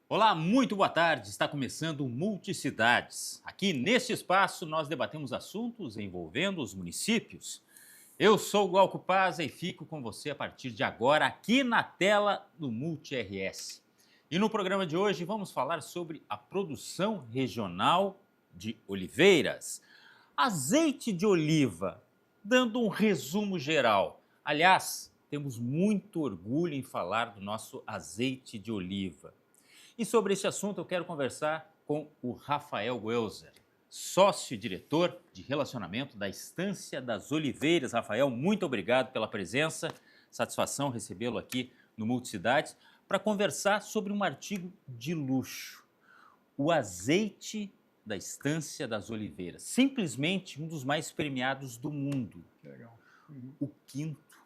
Olá, muito boa tarde. Está começando o Multicidades. Aqui neste espaço nós debatemos assuntos envolvendo os municípios. Eu sou o Glauco Paz e fico com você a partir de agora aqui na tela do Multi RS. E no programa de hoje vamos falar sobre a produção regional de oliveiras. Azeite de oliva, dando um resumo geral. Aliás, temos muito orgulho em falar do nosso azeite de oliva. E sobre esse assunto eu quero conversar com o Rafael Welser, sócio-diretor de relacionamento da Estância das Oliveiras. Rafael, muito obrigado pela presença, satisfação recebê-lo aqui no Multicidades, para conversar sobre um artigo de luxo, o azeite da Estância das Oliveiras, simplesmente um dos mais premiados do mundo. Legal. O quinto.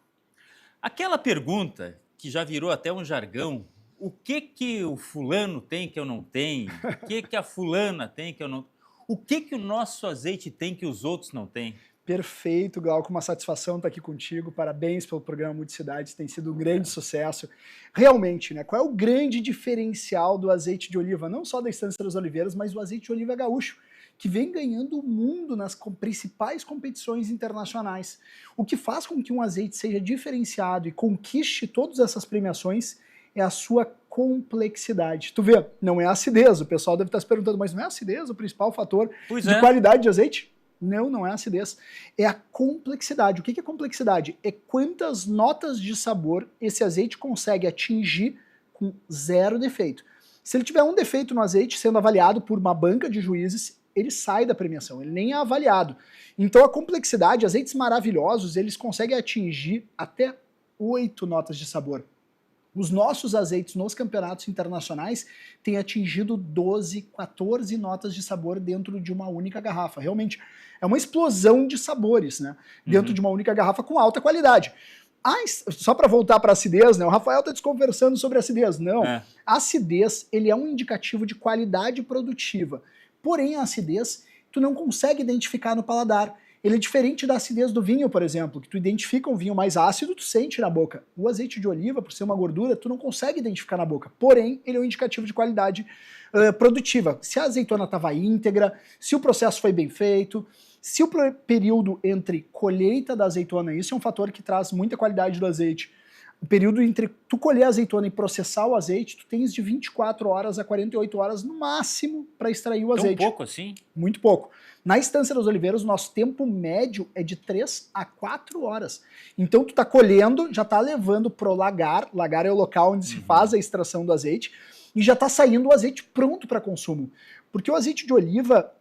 Aquela pergunta que já virou até um jargão: o que o fulano tem que eu não tenho? O que a fulana tem que eu não... O que o nosso azeite tem que os outros não têm? Perfeito, Glauco, uma satisfação estar aqui contigo, parabéns pelo programa Multicidades, tem sido um grande sucesso. Realmente, né, qual é o grande diferencial do azeite de oliva, não só da Estância das Oliveiras, mas do azeite de oliva gaúcho, que vem ganhando o mundo nas principais competições internacionais. O que faz com que um azeite seja diferenciado e conquiste todas essas premiações é a sua complexidade. Tu vê, não é a acidez, o pessoal deve estar se perguntando, mas não é a acidez o principal fator de qualidade de azeite? Não, não é a acidez, é a complexidade. O que é complexidade? É quantas notas de sabor esse azeite consegue atingir com zero defeito. Se ele tiver um defeito no azeite sendo avaliado por uma banca de juízes, ele sai da premiação, ele nem é avaliado. Então a complexidade, azeites maravilhosos, eles conseguem atingir até 8 notas de sabor. Os nossos azeites nos campeonatos internacionais têm atingido 12, 14 notas de sabor dentro de uma única garrafa. Realmente é uma explosão de sabores, né? Dentro de uma única garrafa com alta qualidade. Só para voltar para a acidez, né? O Rafael está desconversando sobre a acidez. Não. A acidez, ele é um indicativo de qualidade produtiva. Porém, a acidez, tu não consegue identificar no paladar. Ele é diferente da acidez do vinho, por exemplo, que tu identifica um vinho mais ácido, tu sente na boca. O azeite de oliva, por ser uma gordura, tu não consegue identificar na boca. Porém, ele é um indicativo de qualidade produtiva. Se a azeitona estava íntegra, se o processo foi bem feito, se o período entre colheita da azeitona, isso é um fator que traz muita qualidade do azeite. O período entre tu colher a azeitona e processar o azeite, tu tens de 24 horas a 48 horas no máximo para extrair o azeite. Tão pouco assim? Muito pouco. Na Estância das Oliveiras, o nosso tempo médio é de 3 a 4 horas. Então tu tá colhendo, já tá levando pro lagar. Lagar é o local onde se faz a extração do azeite, e já tá saindo o azeite pronto para consumo. Porque o azeite de oliva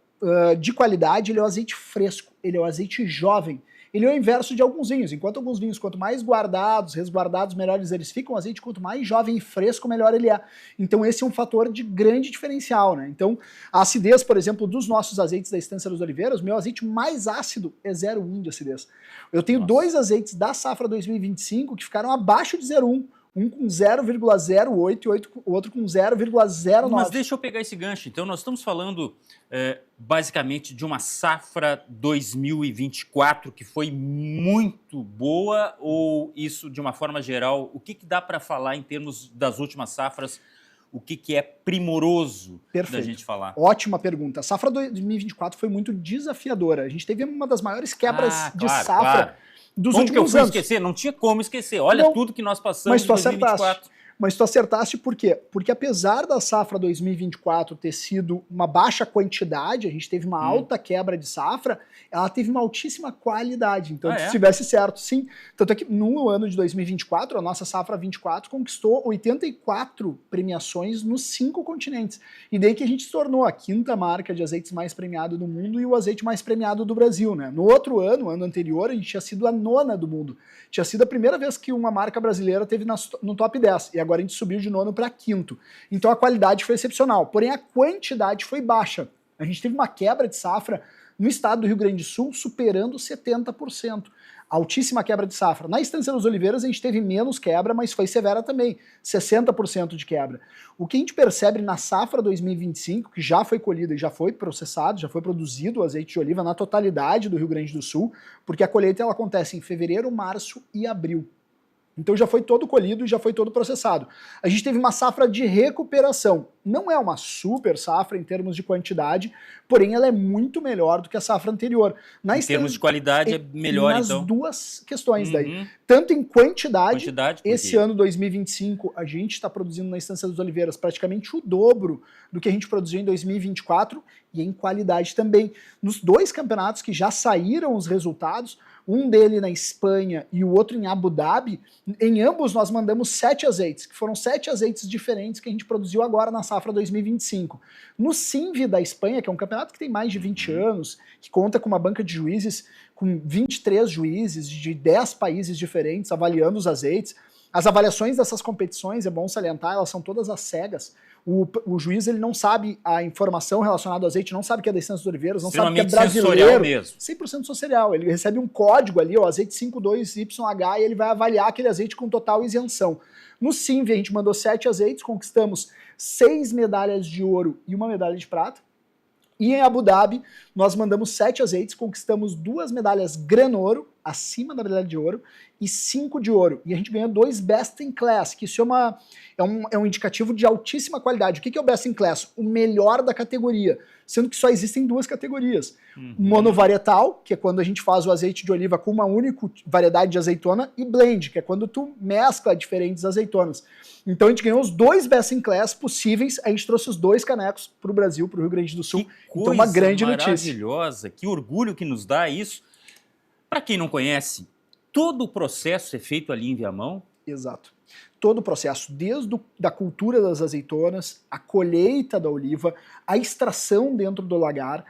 de qualidade, ele é o azeite fresco, ele é o azeite jovem. Ele é o inverso de alguns vinhos. Enquanto alguns vinhos, quanto mais guardados, resguardados, melhores eles ficam, o azeite, quanto mais jovem e fresco, melhor ele é. Então esse é um fator de grande diferencial, né? Então a acidez, por exemplo, dos nossos azeites da Estância das Oliveiras, o meu azeite mais ácido é 0,1 de acidez. Eu tenho dois azeites da safra 2025 que ficaram abaixo de 0,1. Um com 0,08 e o outro com 0,09. Mas deixa eu pegar esse gancho. Então, nós estamos falando basicamente de uma safra 2024 que foi muito boa, ou isso, de uma forma geral, o que dá para falar em termos das últimas safras? O que é primoroso da gente falar? Ótima pergunta. A safra 2024 foi muito desafiadora. A gente teve uma das maiores quebras de safra. Claro. Dos Onde que eu últimos fui anos. esquecer? Não tinha como esquecer. Olha tudo que nós passamos em 2024. Mas tu acertaste por quê? Porque apesar da safra 2024 ter sido uma baixa quantidade, a gente teve uma alta quebra de safra, ela teve uma altíssima qualidade. Então, se estivesse certo, sim. Tanto é que no ano de 2024, a nossa safra 24 conquistou 84 premiações nos 5 continentes. E daí que a gente se tornou a 5ª marca de azeites mais premiado do mundo e o azeite mais premiado do Brasil, né? No outro ano, ano anterior, a gente tinha sido a 9ª do mundo. Tinha sido a primeira vez que uma marca brasileira teve no top 10. E agora a gente subiu de 9º para 5º. Então a qualidade foi excepcional. Porém, a quantidade foi baixa. A gente teve uma quebra de safra no estado do Rio Grande do Sul superando 70%. Altíssima quebra de safra. Na Estância das Oliveiras a gente teve menos quebra, mas foi severa também, 60% de quebra. O que a gente percebe na safra 2025, que já foi colhida e já foi processado, já foi produzido o azeite de oliva na totalidade do Rio Grande do Sul, porque a colheita ela acontece em fevereiro, março e abril. Então já foi todo colhido e já foi todo processado. A gente teve uma safra de recuperação. Não é uma super safra em termos de quantidade, porém ela é muito melhor do que a safra anterior. Em termos de qualidade é melhor, nas então? Nas duas questões daí. Tanto em quantidade esse ano 2025 a gente está produzindo na Estância das Oliveiras praticamente o dobro do que a gente produziu em 2024 e em qualidade também. Nos dois campeonatos que já saíram os resultados, um dele na Espanha e o outro em Abu Dhabi, em ambos nós mandamos 7 azeites, que foram 7 azeites diferentes que a gente produziu agora na safra 2025. No Sinvi da Espanha, que é um campeonato que tem mais de 20 anos, que conta com uma banca de juízes, com 23 juízes de 10 países diferentes avaliando os azeites. As avaliações dessas competições, é bom salientar, elas são todas às cegas. O juiz ele não sabe a informação relacionada ao azeite, não sabe que é da Estância dos Oliveiras, não sabe que é brasileiro. Mesmo. 100% sensorial. Ele recebe um código ali, o azeite 52YH, e ele vai avaliar aquele azeite com total isenção. No Sinvi a gente mandou 7 azeites, conquistamos 6 medalhas de ouro e 1 medalha de prata. E em Abu Dhabi, nós mandamos 7 azeites, conquistamos 2 medalhas Gran-Ouro, acima da medalha de ouro, e 5 de ouro. E a gente ganhou 2 Best in Class, que isso é um indicativo de altíssima qualidade. O que é o Best in Class? O melhor da categoria, sendo que só existem 2 categorias. Monovarietal, que é quando a gente faz o azeite de oliva com uma única variedade de azeitona, e blend, que é quando tu mescla diferentes azeitonas. Então a gente ganhou os 2 Best in Class possíveis, a gente trouxe os 2 canecos para o Brasil, para o Rio Grande do Sul. Então uma grande notícia. Maravilhosa, que orgulho que nos dá isso. Para quem não conhece, todo o processo é feito ali em Viamão? Exato. Todo o processo, desde da cultura das azeitonas, a colheita da oliva, a extração dentro do lagar,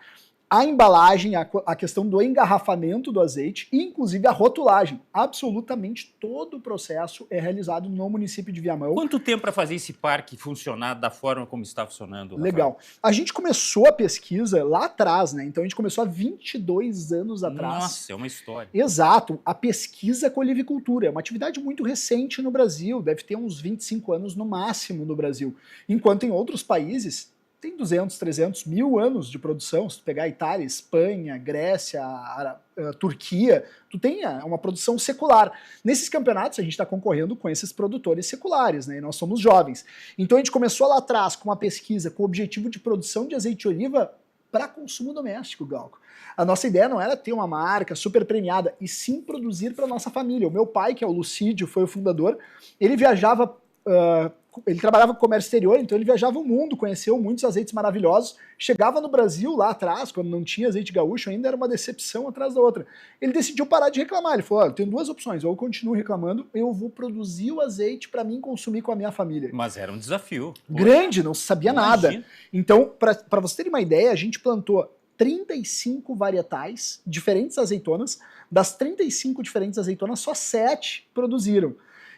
a embalagem, a questão do engarrafamento do azeite e inclusive a rotulagem. Absolutamente todo o processo é realizado no município de Viamão. Quanto tempo para fazer esse parque funcionar da forma como está funcionando? Rafael? Legal. A gente começou a pesquisa lá atrás, né? Então a gente começou há 22 anos atrás. Nossa, é uma história. Exato. A pesquisa com olivicultura é uma atividade muito recente no Brasil, deve ter uns 25 anos no máximo no Brasil. Enquanto em outros países tem 200, 300 mil anos de produção. Se tu pegar Itália, Espanha, Grécia, a Turquia, tu tem uma produção secular. Nesses campeonatos a gente está concorrendo com esses produtores seculares, né? E nós somos jovens. Então a gente começou lá atrás com uma pesquisa com o objetivo de produção de azeite de oliva para consumo doméstico, Glauco. A nossa ideia não era ter uma marca super premiada, e sim produzir para nossa família. O meu pai, que é o Lucídio, foi o fundador, ele viajava... ele trabalhava com comércio exterior, então ele viajava o mundo, conheceu muitos azeites maravilhosos, chegava no Brasil lá atrás, quando não tinha azeite gaúcho, ainda era uma decepção atrás da outra. Ele decidiu parar de reclamar, ele falou, olha, eu tenho 2 opções, ou eu continuo reclamando, ou eu vou produzir o azeite para mim consumir com a minha família. Mas era um desafio. Grande, não se sabia nada. Então, para você ter uma ideia, a gente plantou 35 varietais, diferentes azeitonas, das 35 diferentes azeitonas, só 7 produziram.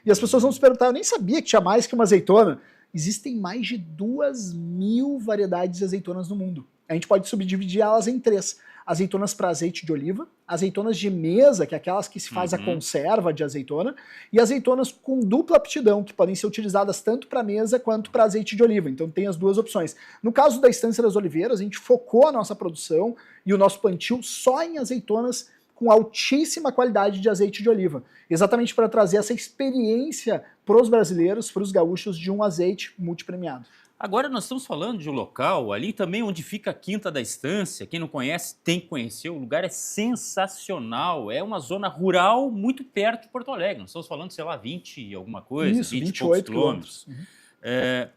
E as pessoas vão se perguntar, eu nem sabia que tinha mais que uma azeitona. Existem mais de 2.000 variedades de azeitonas no mundo. A gente pode subdividir elas em 3. Azeitonas para azeite de oliva, azeitonas de mesa, que é aquelas que se faz a conserva de azeitona, e azeitonas com dupla aptidão, que podem ser utilizadas tanto para mesa quanto para azeite de oliva. Então tem as 2 opções. No caso da Estância das Oliveiras, a gente focou a nossa produção e o nosso plantio só em azeitonas com altíssima qualidade de azeite de oliva, exatamente para trazer essa experiência para os brasileiros, para os gaúchos, de um azeite multipremiado. Agora nós estamos falando de um local ali também onde fica a Quinta da Estância. Quem não conhece tem que conhecer, o lugar é sensacional, é uma zona rural muito perto de Porto Alegre. Nós estamos falando, sei lá, 20 e alguma coisa, isso, 28 quilômetros. Uhum.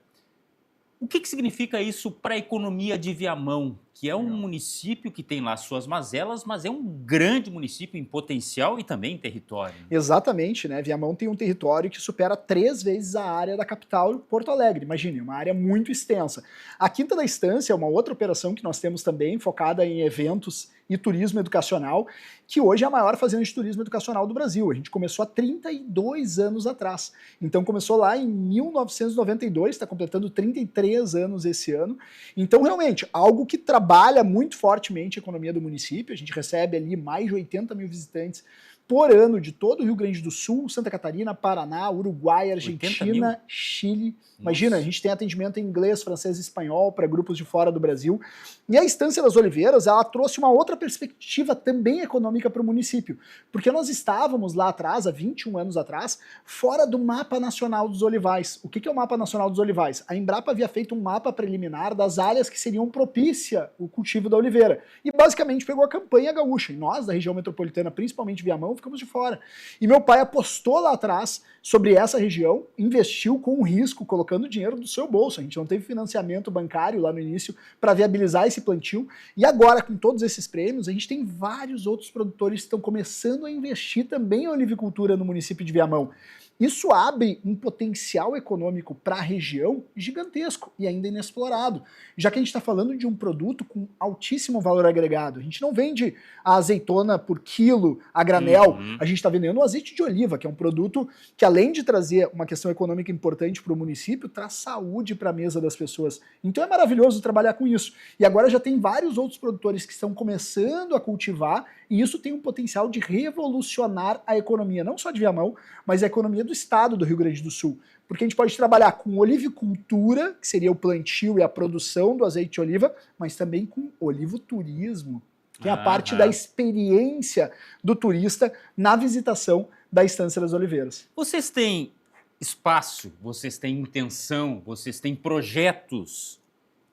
O que significa isso para a economia de Viamão, que é um município que tem lá suas mazelas, mas é um grande município em potencial e também em território? Exatamente, né? Viamão tem um território que supera 3 vezes a área da capital, Porto Alegre. Imagine, uma área muito extensa. A Quinta da Estância é uma outra operação que nós temos também, focada em eventos e turismo educacional, que hoje é a maior fazenda de turismo educacional do Brasil. A gente começou há 32 anos atrás. Então começou lá em 1992, está completando 33 anos esse ano. Então realmente, algo que trabalha muito fortemente a economia do município. A gente recebe ali mais de 80 mil visitantes por ano de todo o Rio Grande do Sul, Santa Catarina, Paraná, Uruguai, Argentina, Chile. Imagina, a gente tem atendimento em inglês, francês e espanhol para grupos de fora do Brasil. E a Estância das Oliveiras, ela trouxe uma outra perspectiva também econômica para o município, porque nós estávamos lá atrás, há 21 anos atrás, fora do Mapa Nacional dos Olivais. O que é o Mapa Nacional dos Olivais? A Embrapa havia feito um mapa preliminar das áreas que seriam propícia o cultivo da oliveira. E basicamente pegou a campanha gaúcha. E nós, da região metropolitana, principalmente Viamão, ficamos de fora. E meu pai apostou lá atrás sobre essa região, investiu com risco, colocando dinheiro do seu bolso. A gente não teve financiamento bancário lá no início para viabilizar esse plantio. E agora, com todos esses prêmios, a gente tem vários outros produtores que estão começando a investir também em olivicultura no município de Viamão. Isso abre um potencial econômico para a região gigantesco e ainda inexplorado, já que a gente está falando de um produto com altíssimo valor agregado. A gente não vende a azeitona por quilo a granel, a gente está vendendo o azeite de oliva, que é um produto que, além de trazer uma questão econômica importante para o município, traz saúde para a mesa das pessoas. Então é maravilhoso trabalhar com isso. E agora já tem vários outros produtores que estão começando a cultivar, e isso tem um potencial de revolucionar a economia, não só de Viamão, mas a economia do estado do Rio Grande do Sul. Porque a gente pode trabalhar com olivicultura, que seria o plantio e a produção do azeite de oliva, mas também com olivoturismo, que é a parte da experiência do turista na visitação da Estância das Oliveiras. Vocês têm espaço, vocês têm intenção, vocês têm projetos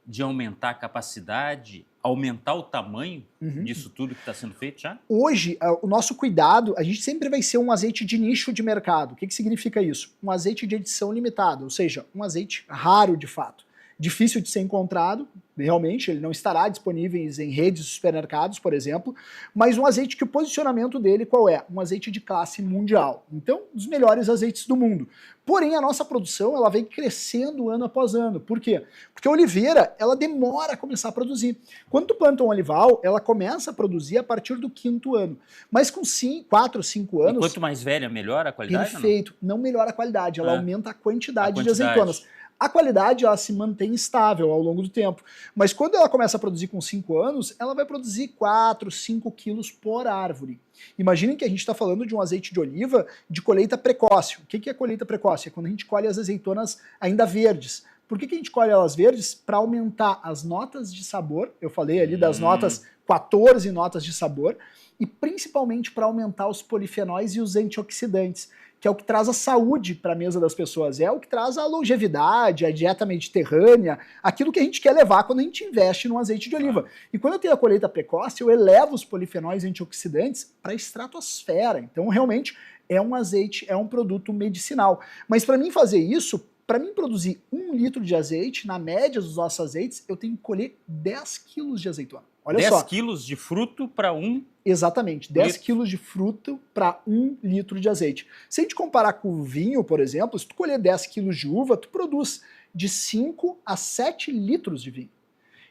de aumentar a capacidade, aumentar o tamanho disso tudo que está sendo feito já? Hoje, o nosso cuidado, a gente sempre vai ser um azeite de nicho de mercado. O que significa isso? Um azeite de edição limitada, ou seja, um azeite raro de fato. Difícil de ser encontrado, realmente, ele não estará disponível em redes de supermercados, por exemplo, mas um azeite que o posicionamento dele qual é? Um azeite de classe mundial. Então, dos melhores azeites do mundo. Porém, a nossa produção, ela vem crescendo ano após ano. Por quê? Porque a oliveira, ela demora a começar a produzir. Quando tu planta um olival, ela começa a produzir a partir do 5º ano. Mas com 4, 5 anos... E quanto mais velha, melhor a qualidade? Perfeito. Não melhora a qualidade, ela aumenta a quantidade de azeitonas. A qualidade, ela se mantém estável ao longo do tempo. Mas quando ela começa a produzir com 5 anos, ela vai produzir 4, 5 quilos por árvore. Imaginem que a gente está falando de um azeite de oliva de colheita precoce. O que é colheita precoce? É quando a gente colhe as azeitonas ainda verdes. Por que a gente colhe elas verdes? Para aumentar as notas de sabor. Eu falei ali das notas, 14 notas de sabor. E principalmente para aumentar os polifenóis e os antioxidantes, que é o que traz a saúde para a mesa das pessoas, é o que traz a longevidade, a dieta mediterrânea, aquilo que a gente quer levar quando a gente investe no azeite de oliva. E quando eu tenho a colheita precoce, eu elevo os polifenóis e antioxidantes para a estratosfera. Então, realmente, é um azeite, é um produto medicinal. Mas para mim fazer isso, para mim produzir 1 litro de azeite, na média dos nossos azeites, eu tenho que colher 10 quilos de azeitona. Olha 10 só. 10 quilos de fruto para 1... Exatamente, 10 quilos de fruto para 1 litro de azeite. Se a gente comparar com o vinho, por exemplo, se tu colher 10 quilos de uva, tu produz de 5 a 7 litros de vinho.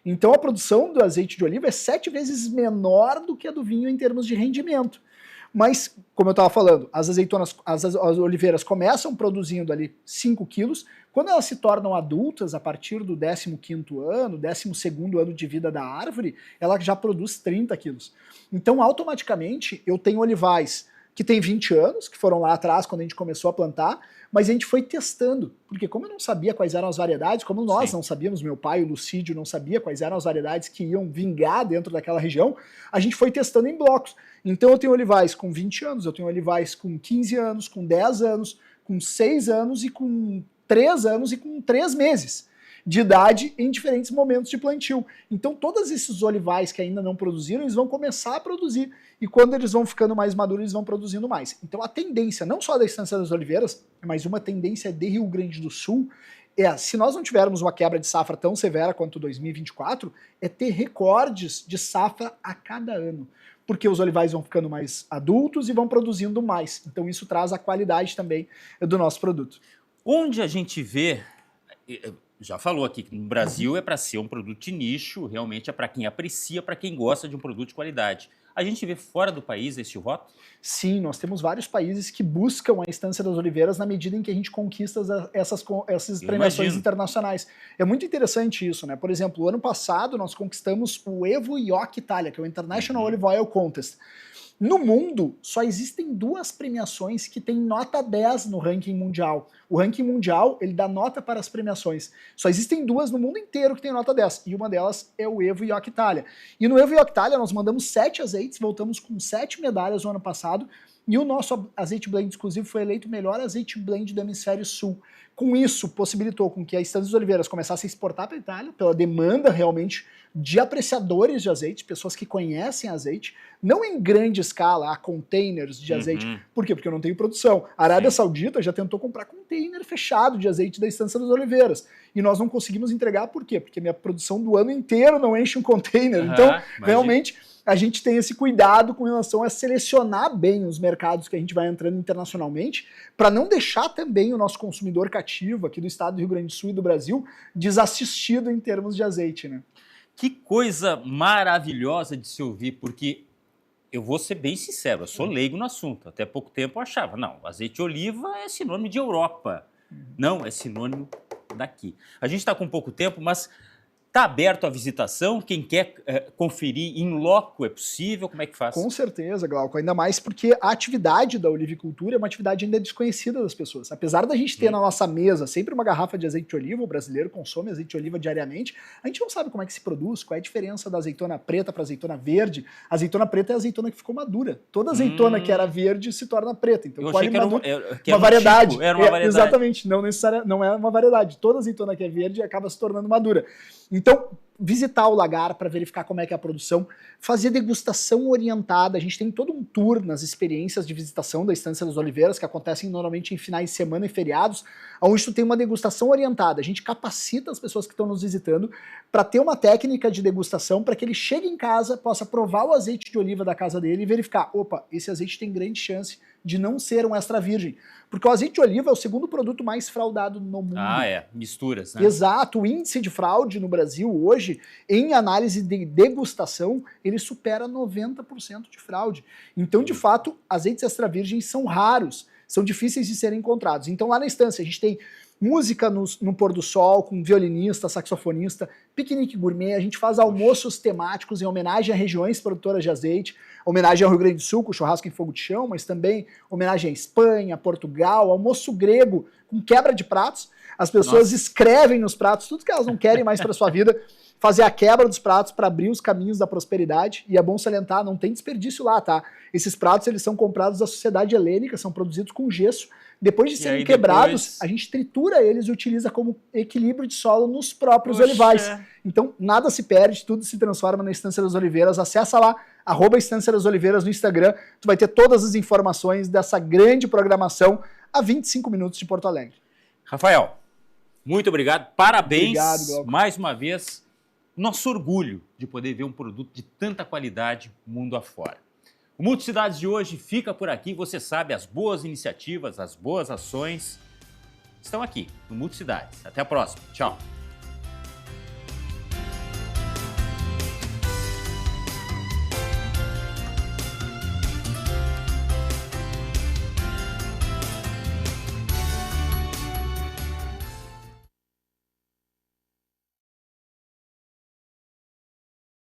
Então a produção do azeite de oliva é 7 vezes menor do que a do vinho em termos de rendimento. Mas, como eu estava falando, as azeitonas, as oliveiras começam produzindo ali 5 quilos, quando elas se tornam adultas, a partir do 15º ano, 12º ano de vida da árvore, ela já produz 30 quilos. Então, automaticamente, eu tenho olivais que têm 20 anos, que foram lá atrás quando a gente começou a plantar, mas a gente foi testando, porque como eu não sabia quais eram as variedades, como nós não sabíamos, meu pai, o Lucídio, não sabia quais eram as variedades que iam vingar dentro daquela região, a gente foi testando em blocos. Então eu tenho olivais com 20 anos, eu tenho olivais com 15 anos, com 10 anos, com 6 anos e com 3 anos e com 3 meses de idade em diferentes momentos de plantio. Então todos esses olivais que ainda não produziram, eles vão começar a produzir. E quando eles vão ficando mais maduros, eles vão produzindo mais. Então a tendência, não só da Estância das Oliveiras, mas uma tendência de Rio Grande do Sul, se nós não tivermos uma quebra de safra tão severa quanto 2024, é ter recordes de safra a cada ano. Porque os olivais vão ficando mais adultos e vão produzindo mais. Então isso traz a qualidade também do nosso produto. Onde a gente vê... Já falou aqui que no Brasil é para ser um produto de nicho, realmente é para quem aprecia, para quem gosta de um produto de qualidade. A gente vê fora do país esse rótulo? Sim, nós temos vários países que buscam a Estância das Oliveiras na medida em que a gente conquista essas premiações internacionais. É muito interessante isso, né? Por exemplo, o ano passado nós conquistamos o Evo IOC Itália, que é o International Olive Oil Contest. No mundo, só existem 2 premiações que têm nota 10 no ranking mundial. O ranking mundial, ele dá nota para as premiações. Só existem 2 no mundo inteiro que tem nota 10, e uma delas é o Evo Yoc Italia. E no Evo Yoc Italia nós mandamos 7 azeites, voltamos com 7 medalhas no ano passado, e o nosso azeite blend exclusivo foi eleito o melhor azeite blend do Hemisfério Sul. Com isso, possibilitou com que a Estância dos Oliveiras começasse a exportar para a Itália, pela demanda realmente de apreciadores de azeite, pessoas que conhecem azeite, não em grande escala, a containers de azeite. Por quê? Porque eu não tenho produção. A Arábia Saudita já tentou comprar container fechado de azeite da Estância dos Oliveiras. E nós não conseguimos entregar, por quê? Porque minha produção do ano inteiro não enche um container. Então, realmente, a gente tem esse cuidado com relação a selecionar bem os mercados que a gente vai entrando internacionalmente, para não deixar também o nosso consumidor cativo aqui do estado do Rio Grande do Sul e do Brasil desassistido em termos de azeite, né? Que coisa maravilhosa de se ouvir, porque eu vou ser bem sincero, eu sou leigo no assunto. Até pouco tempo eu achava, não, azeite de oliva é sinônimo de Europa. Não, é sinônimo daqui. A gente está com pouco tempo, mas está aberto a visitação? Quem quer conferir in loco é possível? Como é que faz? Com certeza, Glauco. Ainda mais porque a atividade da olivicultura é uma atividade ainda desconhecida das pessoas. Apesar da gente ter na nossa mesa sempre uma garrafa de azeite de oliva, o brasileiro consome azeite de oliva diariamente, a gente não sabe como é que se produz, qual é a diferença da azeitona preta para azeitona verde. A azeitona preta é a azeitona que ficou madura. Toda azeitona que era verde se torna preta. Então, eu achei que era uma variedade. Tipo, era uma variedade. Exatamente, não é uma variedade. Toda azeitona que é verde acaba se tornando madura. Então, visitar o lagar para verificar como é que é a produção, fazer degustação orientada. A gente tem todo um tour nas experiências de visitação da Estância das Oliveiras, que acontecem normalmente em finais de semana e feriados, onde tu tem uma degustação orientada. A gente capacita as pessoas que estão nos visitando para ter uma técnica de degustação para que ele chegue em casa, possa provar o azeite de oliva da casa dele e verificar, opa, esse azeite tem grande chance de não ser um extra virgem. Porque o azeite de oliva é o segundo produto mais fraudado no mundo. Ah, é. Misturas, né? Exato. O índice de fraude no Brasil hoje, em análise de degustação, ele supera 90% de fraude. Então, de fato, azeites extra virgens são raros, são difíceis de serem encontrados. Então, lá na estância, a gente tem música no pôr do sol, com violinista, saxofonista, piquenique gourmet, a gente faz almoços temáticos em homenagem a regiões produtoras de azeite, homenagem ao Rio Grande do Sul, com churrasco em fogo de chão, mas também homenagem à Espanha, Portugal, almoço grego, com quebra de pratos. As pessoas escrevem nos pratos tudo que elas não querem mais para sua vida, fazer a quebra dos pratos para abrir os caminhos da prosperidade, e é bom salientar, não tem desperdício lá, tá? Esses pratos, eles são comprados da sociedade helênica, são produzidos com gesso. Depois de serem quebrados, a gente tritura eles e utiliza como equilíbrio de solo nos próprios olivais. Então, nada se perde, tudo se transforma na Estância das Oliveiras. Acessa lá, @Estância das Oliveiras no Instagram. Tu vai ter todas as informações dessa grande programação a 25 minutos de Porto Alegre. Rafael, muito obrigado. Parabéns. Obrigado, Glauco. Mais uma vez, nosso orgulho de poder ver um produto de tanta qualidade mundo afora. O Multicidades de hoje fica por aqui. Você sabe, as boas iniciativas, as boas ações estão aqui no Multicidades. Até a próxima. Tchau.